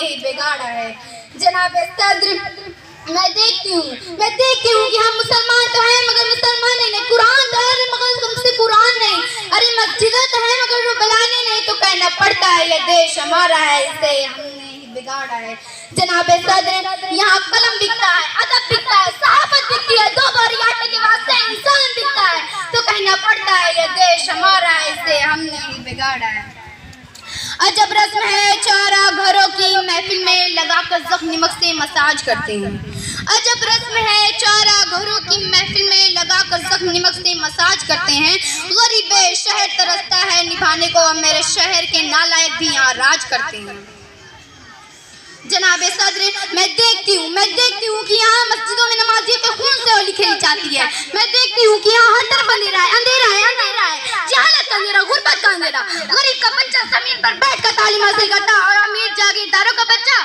ही बिगाड़ा है। जनाब सद्र, मैं देखती हूँ कि हम मुसलमान तो हैं मगर मुसलमान नहीं, कुरान तो है मगर हमसे कुरान नहीं, अरे मस्जिदें तो हैं मगर वो बुलाने नहीं, तो कहना पड़ता है ये देश हमारा है, इसे हमने ही बिगाड़ा है। जनाब सद्र, यहाँ कलम बिकता है, अदब बिकता है, सहाफत बिकती है, दो बारी आटे के वास्ते इंसान बिकता है, तो कहना पड़ता है ये देश हमारा है, इसे हमने ही बिगाड़ा है। अजब रस्म है चारा घरों की महफिल में लगाकर जख्म नमक से मसाज करते हैं। अजब रस्म है चारा घरों की महफिल में लगाकर जख्म नमक से मसाज करते हैं। गरीब शहर तरसता है निभाने को, अब मेरे शहर के नालायक भी यहाँ राज करते हैं। जनाब सद्र, मैं देखती हूँ कि यहाँ मस्जिदों में नमाजियों के खून से होली खेली जाती है। मैं देखती हूँ कि यहाँ हर तरफ अंधेरा है, जहालत का अंधेरा, गुर्बत का अंधेरा। गरीब का बच्चा जमीन पर बैठकर तालीम हासिल करता है और अमीर जागीरदारों का बच्चा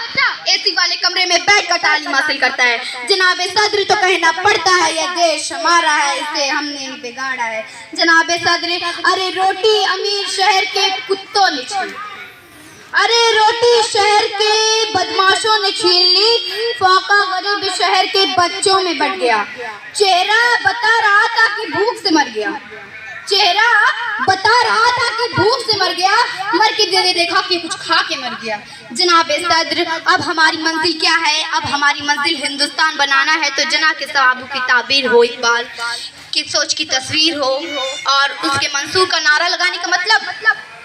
एसी वाले कमरे में बैठकर तालीम हासिल करता है। जनाब सद्र, तो कहना पड़ता है यह देश हमारा है, इसे हमने ही बिगाड़ा है। जनाब सद्र, अरे रोटी अमीर शहर के कुत्तों ने छीन, अरे रोटी शहर के बदमाशों ने छीन ली, फाका गरीब शहर के बच्चों में बट गया। चेहरा बता रहा था कि भूख से मर गया, चेहरा बता रहा था कि भूख से मर गया, मर के दे देखा कि कुछ खा के मर गया। जनाब सद्र, अब हमारी मंजिल क्या है? अब हमारी मंजिल हिंदुस्तान बनाना है, तो जना के सवाबों की ताबीर हो, इकबाल की सोच की तस्वीर हो और उसके मंसूर का नारा लगाने का मतलब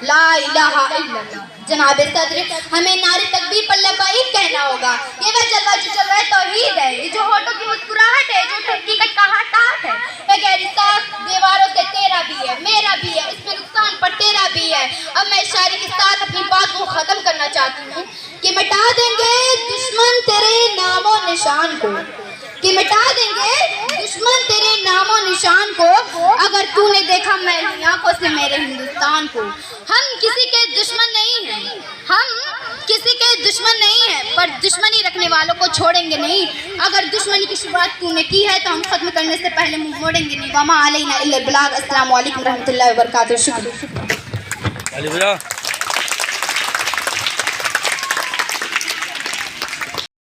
ला इलाहा इल्लल्लाह। जनाब सद्र, हमें नारे तकबीर पर लब्बाइक कहना होगा। ये वह जलवा जो चल रहा है तौहीद है, ये जो होठों की मुस्कुराहट है, जो ठंडी का ठाट है, ये गहरी साख दीवारों से तेरा भी है, मेरा भी है, इसमें नुकसान पर तेरा भी है। अब मैं शायरी के साथ अपनी बात को खत्म करना चाहती हूँ कि मिटा देंगे दुश्मन तेरे नामो निशान को, कि मिटा देंगे दुश्मन तेरे नामो निशान को, अगर तूने देखा मेरी आंखों से मेरे हिंदुस्तान को। हम किसी के दुश्मन नहीं हैं, हम किसी के दुश्मन नहीं हैं, पर दुश्मनी रखने वालों को छोड़ेंगे नहीं। अगर दुश्मनी की शुरुआत तूने की है तो हम खत्म करने से पहले मुंह मोड़ेंगे नहीं। वमा अलैना इल्लल बलाग। अस्सलामु अलैकुम रहमतुल्लाहि व बरकातुहू। शुक्रिया।